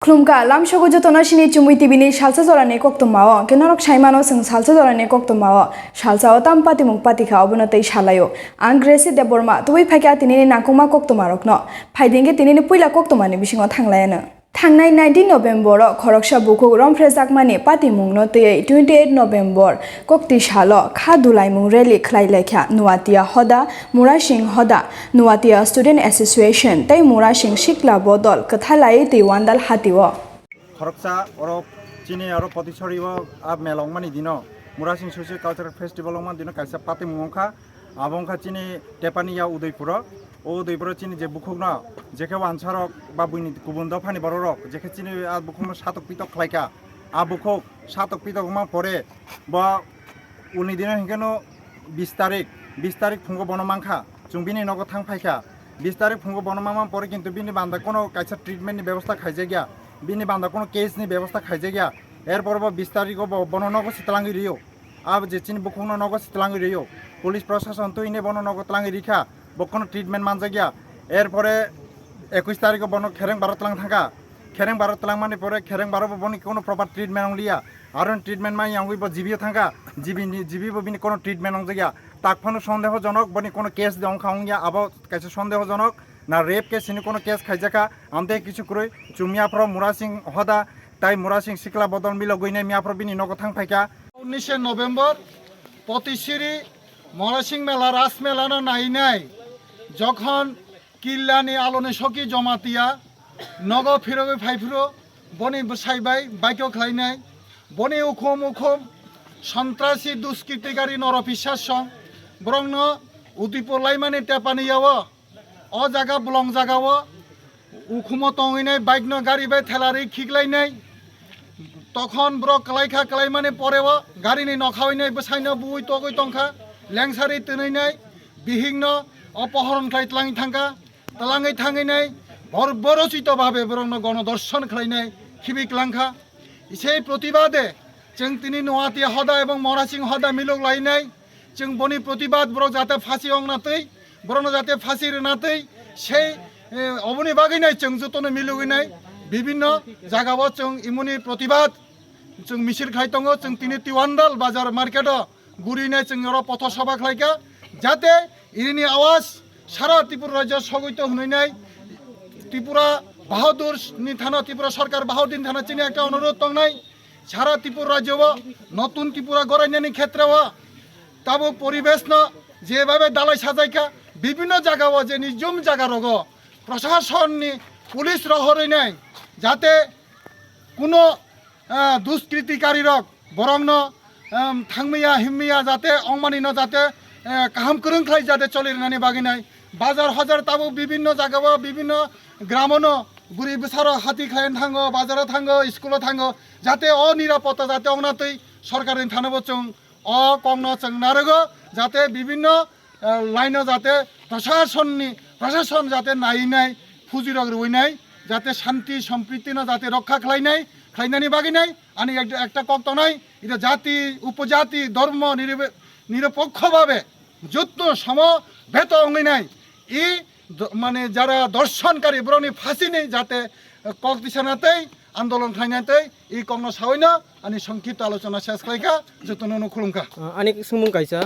Klumka lam shogo jotona shini chumui tibini salsa jorani koktwma kenorok saimano sing salsa jorani koktwma salsa o tampati mungpati kha obonotei salayo ang Gracy Debbarma tui phakya tinini nakuma koktwma rokno phaidinge tinini puila koktwma ni bisingo thanglayano Thangnai 19 November khoroksa buku romfrejakmani pati mungno tei 28 November kokti salo kha dulaimung rally khlailekha nuatia hoda murasing hoda nuatia student association tei murasing shikla bodol kathalai tei wandal hatiwo khoroksa oro chini aro potichoriwo ab melongmani dino murasing social cultural festival ongman dino kaisa pati mungkha abongkha chini tepania udaipuro Debbarma chini je bukhukno jeke wansarok ba buini kubun dofani bororok jeke chini a bukhukno satok pitok khlaika a bukhuk satok pitok ma pore ba uni dino hingeno 20 tarik phungo bonamangkha jungbini nogo thangphaika 20 tarik phungo bonamangma pore kintu bini banda kono kaisa treatment ni ব্যবস্থা খাইজে গিয়া bini banda kono case ni ব্যবস্থা খাইজে গিয়া এরপর 20 তারিখ বননগো সিতলাঙ্গি Rio আব যে চিনি বুখুনো নগো সিতলাঙ্গি Rio police প্রশাসন তো ইনে বননগো তলাঙ্গি রিখা বকনো ট্রিটমেন্ট মানজা গিয়া এরপরে 21 তারিখ বন খেরেং বারতলাং থাকা খেরেং বারতলাং মানে পরে খেরেং বারব বনি কোনো প্রপার ট্রিটমেন্ট অংলিয়া আরন ট্রিটমেন্ট মাই আঙ্গুইব জিবিও থাকা জিবি বিনি কোনো ট্রিটমেন্ট অংজা গিয়া তাকফানো সন্দেহজনক বনি কোনো কেস দং খাওয়া আব কাছে সন্দেহজনক না রেপ কেস ইনি কোনো কেস খাইজাকা আমতে কিছু কই চুমিয়াফ্র মুরাসিং হদা তাই মুরাসিং সিকলা বদল মিল গইনে মিয়াফ্র বিনি নগ থাং ফাইকা 19 নভেম্বর পতিশিরি মরাসিং মেলা রাস মেলানো নাই যখন কিল্লানি আলোনে সকি জমাতিয়া নগ ফিরবে ফাইফুরো বনি বসাইবাই বাইকেও খাইনাই বনি উখুম সন্ত্রাসী দুষ্কৃতিকারী নরপিশ্বাস বরং উদিপলাই মানে টেপানিয়াও অ জায়গা ব্লং জায়গাও উখুম টঙিনাই বাইক ন গাড়ি বাই ঠেলারি খিকলাইনাই তখন ব্র কালাইখা কালাই মানে পরেও গাড়িনি নখাওয়াইনাই বসাইনো বুই তগৈ টংখা লেংসারি তৈনাই বিহিন্ন অপহরণ খাই তালাঙै থাঙैनाय বর্বরচিতভাবে বরং গণদর্শন খাইনাই খিবিক লাংখা সেই প্রতিবাদে जों তিনি নোয়াতিয়া হদা এবং মরাসিং হদা মিলক লাইনাই जों বনি প্রতিবাদ বড় যাতে ফাঁসি অংনাতেই বরং যাতে ফাঁসির নাতেই সেই অবনি বাগিনাই जों যতনে মিলুগিনাই বিভিন্ন জায়গাও जों ইমুনি প্রতিবাদ जों মিছিল খাইতঙ্গ जों তিনি তিওয়ান্দাল বাজার মার্কেট গুরিনাই जों এর পথসভা খাইকা যাতে ইনি আওয়াজ সারা ত্রিপুরা রাজ্য সগৈত হইনাই ত্রিপুরা বাহাদুর নি থানা ত্রিপুরা সরকার বাহাদুর থানা চিনি একটা অনুরোধ তংনাই সারা ত্রিপুরা রাজ্য নতুন ত্রিপুরা গড়াইনানি ক্ষেত্রেও তাবো পরিবেশ ন যেভাবে দালাই সাজাইকা বিভিন্ন জায়গাও যে নিজম জায়গা রগ প্রশাসন নি পুলিশ রহরই নাই যাতে কোনো দুষ্কৃতিকারী রক বরং থাংমিয়া হিমিয়া যাতে অংমানি ন যাতে কাহাম করংখ্লাই যাতে চলে রানি বাগিনাই বাজার হাজার তাবো বিভিন্ন জায়গাও বিভিন্ন গ্রামনো গুড়ি বেসার হাতি খাইন থাঙ্গো বাজারে থাঙ্গো স্কুলে থাঙ্গো যাতে অনিরাপত্তা যাতে অংনাতেই সরকারের থানাবো চং কংন চং নারগো যাতে বিভিন্ন লাইনও যাতে প্রশাসন যাতে নাই ফুজি রগ রইনাই যাতে শান্তি সম্প্রীতি ন যাতে রক্ষা খাইনানি বাগিনাই আনি একটা কক্ত নাই এটা জাতি উপজাতি ধর্ম নিরপেক্ষভাবে যুদ্ধ সমবেত অঙ্গিনাই ই মানে যারা দর্শনকারী বরনি ফাঁসি নেই যাতে কক্তিসানাতেই আন্দোলন খাইনাতেই ই কংন সাওইনা আনি সংক্ষিপ্ত আলোচনা শেষ খাইকা যতন খুলুমকা আনি সুমুং কাইসা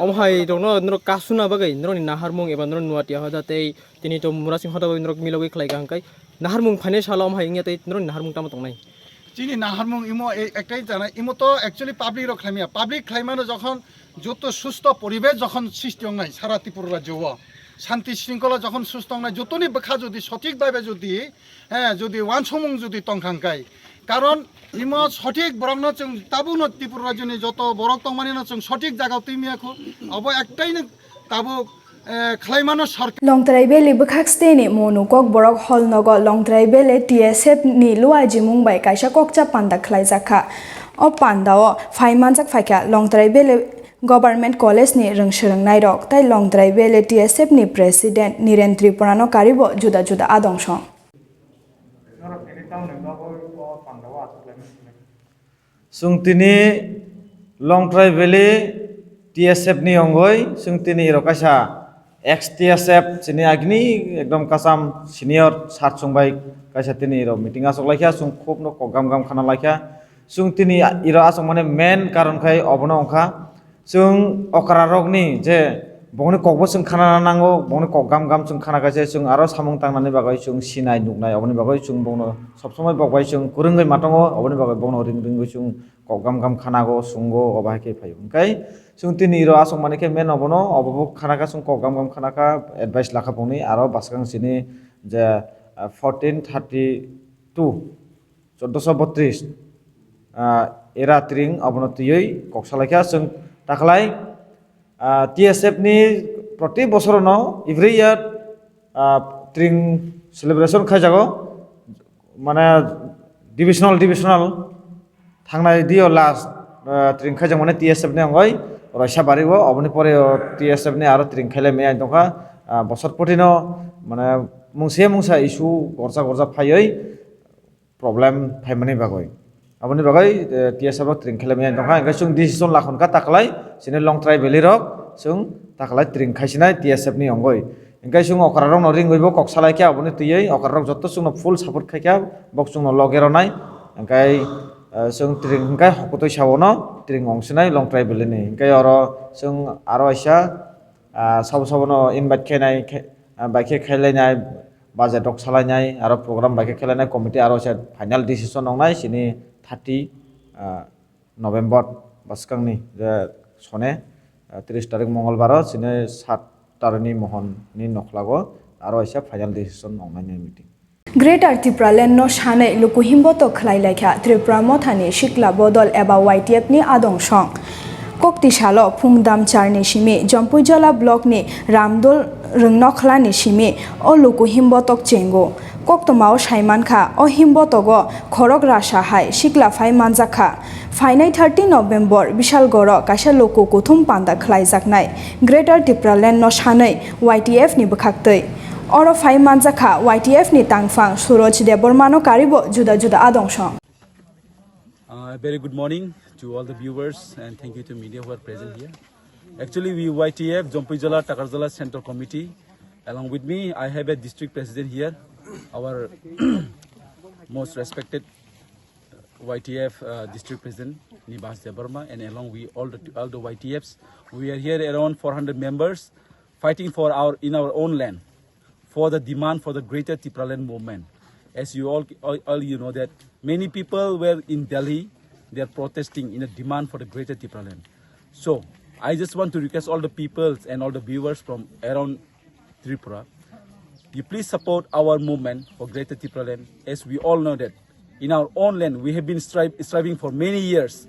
অমহাই দনো নর কাসুনা বাগৈ নরনি নাহারমুং এবা নর নুয়াটিয়া হদাতে তিনি তো মুরাসিং হদা নর মিলগৈ খাইকা হাंकाय নাহারমুং ফাইনে সালা অমহাই ইংয়াতে নরনি নাহারমুং তাম তংনাই চিনি নাহারমুং ইমো একটাই জানা ইমো তো অ্যাকচুয়ালি পাবলিক রখামিয়া পাবলিক ক্লাইমানো যখন যত সুস্থ পরিবেশ যখন সৃষ্টি অংনাই সারা ত্রিপুরা রাজ্য শান্তি শৃঙ্খলা যখন সুস্থ অংনাই যতনি বেখা যদি সঠিকভাবে যদি যদি ওয়ানসমুং যদি তংখাঙ্কাই কারণ ইমো সঠিক বরং जों তাবু ন ত্রিপুরা রাজ্যনি যত বরক তংমানি ন जों সঠিক জায়গা তুইমিয়াখো অব একটাই তাবু খাইমানো সরকার লংতরাই বেলি বখাক স্টেনি মনুকক বরক হল নগ লংতরাই বেলে টিএসএফ নি লুয়াজি Mumbai কাইসা kokcha panda khlaijaka o pandao phaimanjak phaika longtrai bele Government College ni rungshrung nairok tai longtrai bele TSF ni President Niren Tripurano karibo juda adongsong sungtini longtrai bele TSF ni ongoi sungtini rokasa ex TSF sini agni ekdom kasam senior sar sungbai kaisa tini ro meeting asok laikha sung khop no kogam gam khana laikha sung tini iro asok mane main karon khai obono ongkha sung okra rokni je bongni kokbo sung khana nango bongni kogam gam sung khana kaise sung aro samung tangnani bagai sung sinai nuknai oboni bagai sung bongno sobsomoi bokbai sung kurungoi matongo oboni bagai bongno ring sung kogam gam khana go sungo obai ke phayo kai sung tini iro asok mane ke main obono obobo khana ka sung kogam gam khana ka advice lakha bongni aro baskang sini je 1432 1432 era tring abono tiyoi koksalakha sung taklai TSF ni proti bosor no every year tring celebration khaijago mane divisional thangnai dio last tring khaijang mane TSF ni ongoi roisa barigo oboni pore TSF ni aro tring khaile me aintongkha bosor potino mane mungsa issue gorja phaioi problem phaimani bagoi aboni bagai TSF ro tring khaile me aintongkha engkai sung decision lakhon ka taklai sini long try valley rok sung taklai tring khaisinai TSF ni ongoi engkai sung okra rok no ringoi bo koksalai kya oboni tiyei okra rok jotto sung no full support khaikya bok sung no logero nai engkai sung tring engkai hokotoi sawono tring ongsinai long try valley ni engkai oro sung aro aisa sabono invite khainai baike khailai budget rok salainai aro program baike khailai committee aro final decision ongnai sini 30 November baskangni je sone 30 tarik mongolbar sini 7 tarani mohon ni nokhlago aro aisa final decision ongnai meeting Greater Tripura Land no shane lukuhimbo to khlai laikha Tripura mothani shikla bodol eba YTF ni adong song Kokti shalo phungdam charni shimi Jampuijala block ni Ramdol rungnokhla ni shimi o lukuhimbo tok chengo Koktwma o Saiman kha o himbotogo khorok rasha hai shikla phai manjakha Fainai 30 November Bishal Goro kaisa loko kuthum panda khlai jaknai Greater Tripura Land no shanai YTF ni bukhaktei Oro phai manjakha YTF ni tangfang Suroj Debbarma no karibo juda adongsong Very good morning to all the viewers and thank you to media who are present here. Actually, we YTF Jampuijala Takarjala Central Committee. Along with me, I have a district president here, our most respected YTF district president Nibas Debbarma, and along with all the YTFs. We are here around 400 members fighting for in our own land for the demand for the Greater Tripura Land movement. As you all you know that many people were in Delhi. They are protesting in a demand for the Greater Tripura Land. So I just want to request all the people and all the viewers from around Tripura, you please support our movement for Greater Tripura Land. As we all know that in our own land we have been striving for many years.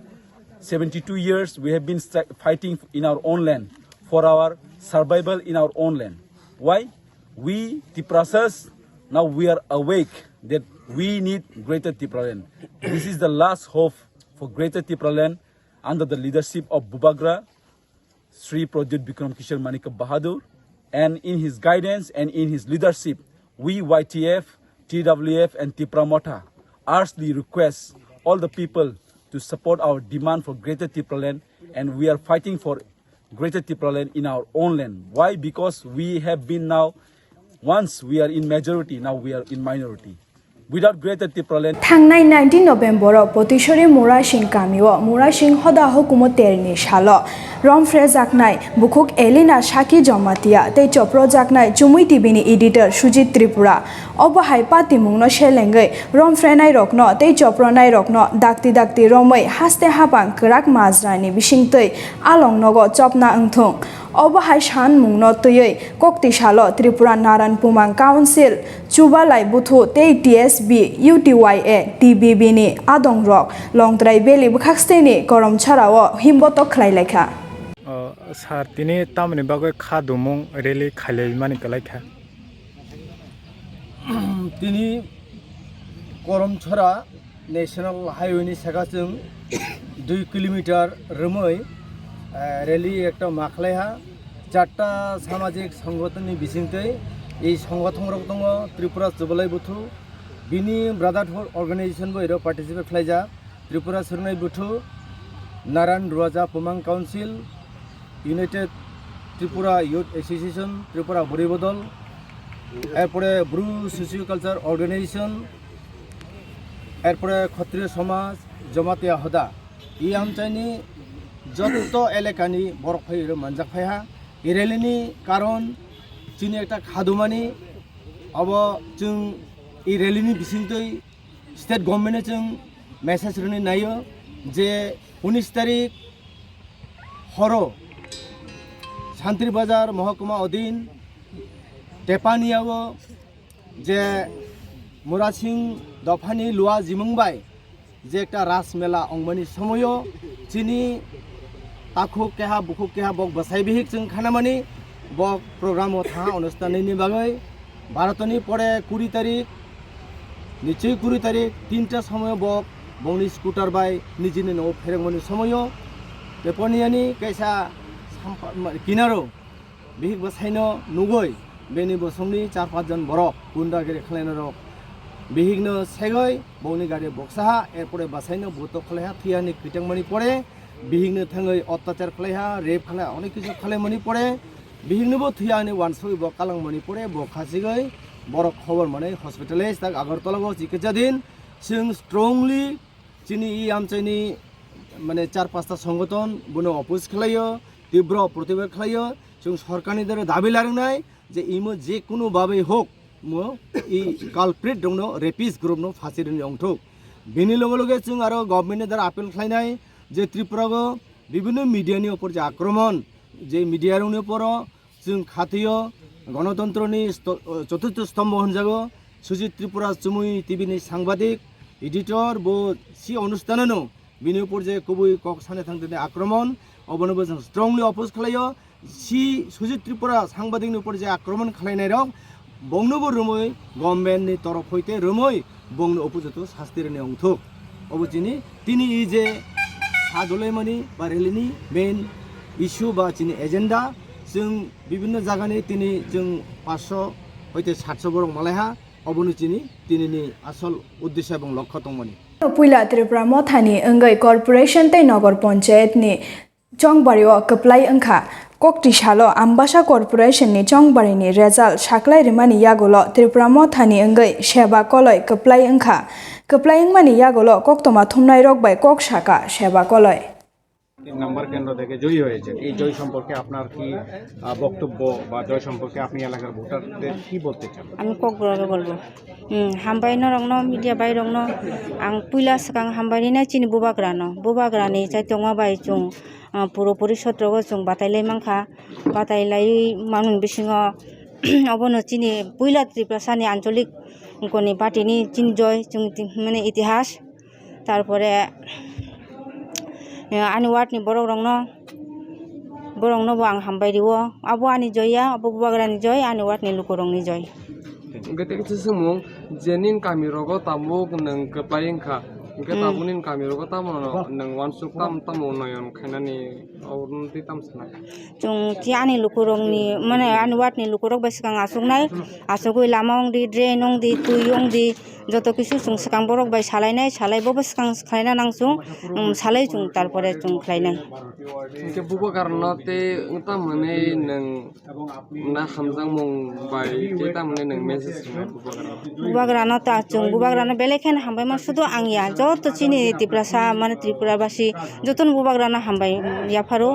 72 years we have been fighting in our own land for our survival in our own land. Why? We Tripuras now we are awake that we need Greater Tripura Land. This is the last hope for Greater Tripura Land under the leadership of Bubagra, Sri Pradyut Bikram Kishore Manika Bahadur, and in his guidance and in his leadership, we YTF, TWF and Tripura Motha earnestly request all the people to support our demand for Greater Tripura Land, and we are fighting for Greater Tripura Land in our own land. Why? Because we have been now, once we are in majority, now we are in minority. Without Greater Tripura Land. Thangnai 19 November Potishori Murasing Kamio Murasing Hoda Hukumo Terni Shalo Romfre Jaknai Bukuk Elina Shaki Jomatia Techo Projaknai Chumui Tibini editor Sujit Tripura Oba Haipati Mungno Shelenge Romfre Nai Rokno Techo Pronai Rokno Dakti Romoi Haste Hapang Krak Mazrani Bishingtei Along Nogo Chopna Ngthung Oba Hai Shan Mungno Tuyei Kokti Shalo Tripura Naran Pumang Council Chubalai Buthu Tei TSB UTYA TBB ni Adong Rock Long Trai Beli Bukhaksteni Korom Charao Himboto Klaileka Sar tini tamni bagai khadumong reli khalei mani kalaikha tini korom chora national highway ni sakasung 2 kilometer rumoi reli ekta maklaiha charta samajik সংগঠন ni bisingtei ei সংগঠন rok tongo Tripura Jubalai Buthu bini brotherhood organization bo ero participate khlaija Tripura Surnai Buthu Naran Ruaja Pumang Council United Tripura youth association, Tripura বরিবদল, এরপরে Bru socio culture organisation, এরপরে ক্ষত্রিয় সমাজ, জমাতিয়া হদা ই আমচাইনি যত এলাকানি বরফ phi মানজাক ফাইহা এই রেলিनि কারণ চিনি একটা খাদুমানি अब जों এই রেলিनि बिसिंतै स्टेट गभर्नमेन्टनो जों मेसेज होनो नायो जे 19 तारिख हर शान्ति बाजार महकुमा अधीन टेपानियाव जे मुरासिं दफानि लुआ जिमंबाय जे एक रास मेला अंगमानि समय चिनी ताखुक केहा बुखुक केहा बक बसाइबिहिक जों खानामानि बक प्रोग्राम था अनुष्ठाननि बागै भारतनि परे 20 तारिख निश्चय 20 तारिख 3टा समय बक बंनि स्कुटार बाय निजिनि न'आव फेरेंमनि समय बेपनियानि कैसा किनारो बिहिक बसाइनो नुगै बेनि बसंनि 4-5 जन बरफ गुन्डागिरि खालायनो रक बिहिकनो सेगै बंनि गारि बक्साहा एरपरे बसाइनो बुतो खालायहा थियानि खैथांमनि परे बिहिकनो थाङै अत्याचार खालायहा रेप खालाय अनेक किछु खालायमनि परे बिहिकनोबो थियानि वानसुइ ब कालांमनि परे बखासिगै बरफ खबर माने हस्पिटालाइज तक आगरतलाव चिकित्सा दिन जों स्ट्रंगलि चिनि इ आमचाइनि माने 4-5टा संगठन बुनो अपोज खालायो तीव्र प्रतिबाद खालायो जों सरकारनि द्वारा दाबि लानाय जे इमो जे कुनु भाबै हक मो इ कालप्रिट दंनो रेपिस्ट ग्रुपनो फासिरनि अंथुक बेनि लगे लगे जों आरो गभर्नमेन्टनि द्वारा आपिल खालायनाय जे त्रिपुरागो विभिन्न मिडियानि ऊपर जे आक्रमण जे मिडियानि ऊपर जों खाथियो गणतन्त्रनि चतुर्थ स्तम्भ होनजागो सुजित त्रिपुरा चुमुई टिभिनि सांबादिक एडिटर बो सि अनुष्ठाननो बिनि ऊपर जे कुबुई कक साने थांदोनि आक्रमण अबनोबो जों स्ट्रंगलि अपोज खालायो सि सुजित त्रिपुरा सांबादिकनि ऊपर जे आक्रमण खालायनाय रक बंनोबो रोमै गभर्नमेन्टनि तरफ हইতে रोमै बंनो उपयुक्त शास्तिरनि अंथुक अबचिनि तिनि इ जे हादलायमानि बा रेलिनि मेन इस्यु बा चिनि एजेन्डा जों विभिन्न जागानि तिनि जों 500 हইতে 700 बरं मालायहा अबनुचिनि तिनिनि आसल उद्देश्य एवं लक्ष्य दंमोन पुइला त्रिपुरा मथानि अंगै कर्पोरेशन तै नगर पंचायतनि चंगबारियाव कप्लाय अंखा कोक्टिसालो आम्बासा कर्पोरेशननि चंगबारिनि रेजाल्ट साक्लाय रिमानि यागोल त्रिपुरा मथानि अंगै सेबा कलय कप्लाय अंखा कप्लाय अंगमानि यागोल कोक्तमा थुमनाय रकबाय कोक शाखा सेबा कलय 3 নম্বর কেন্দ্র থেকে জয়ী হয়েছে এই জয় সম্পর্কে আপনার কি বক্তব্য বা জয় সম্পর্কে আপনি এলাকার ভোটারদের কি বলতে চান আমি ককবরাকে বলবো হামবাইনো রংনো মিডিয়া বাই রংনো आं पुइला सिगां हामबायनि चिनि बुबाग्रानि जायतंगा बाय जों पुर'पुरि सत्र'गो जों बातायलाय मांखा बातायलाय मानुन बिसिङो अबनो चिनि पुइला त्रिपुरासानि आन्चलिक गनि पार्टीनि चिनि जय जों माने इतिहास तारपरे आनि वार्डनि बरंनो आं हामबायरिवो आबो आनि जया आबो बुबाग्रानि जय आनि वार्डनि लुकरंनि जय गते किछु समung जेनिन कामिरोगो तामो नों कप्लायंखा के ताबुनिन कामिरोगो तामो नों वानसुक तामो नयन खायनानि औरनति तामसना जों तियानि लुकरंनि माने आनि वार्डनि लुकरक बासिगां आसुगै लामांदि ड्रेनंदि तुयंदि যত কিছু जों सिगां बरक बाय सालायबो सिगां खालायना नांसुं सालाय जों तारपरे जों खालायनाय के बुबा कारनते ता माने नों ना हामजां मं बाय के ता माने नों मेसेज बुबा कारन ता जों बुबा कारन बेलेखेन हामबाय मा सुदु आंया जत चिनि त्रिपुरासा माने त्रिपुराबासी जतन बुबा कारन हामबाय याफारो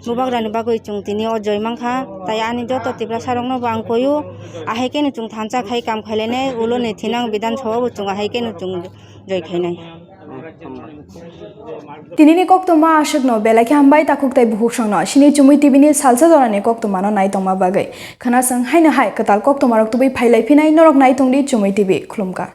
बुबा कारन बागै जों तिनि अजय मांखा ताय आनि जत त्रिपुरासा रंनो बां कयु आहेकेन जों थानसा खाय काम खालायनाय उलने थिनां बिधान tinini koktwma ashokno belaki hambai takuktai buhukshongno shini chumui tibini salsa jorani koktwmano naitongma bagai khana sang haina hai katal koktwma rok tubai phailai phinai norok naitongdi chumui tibi khulumka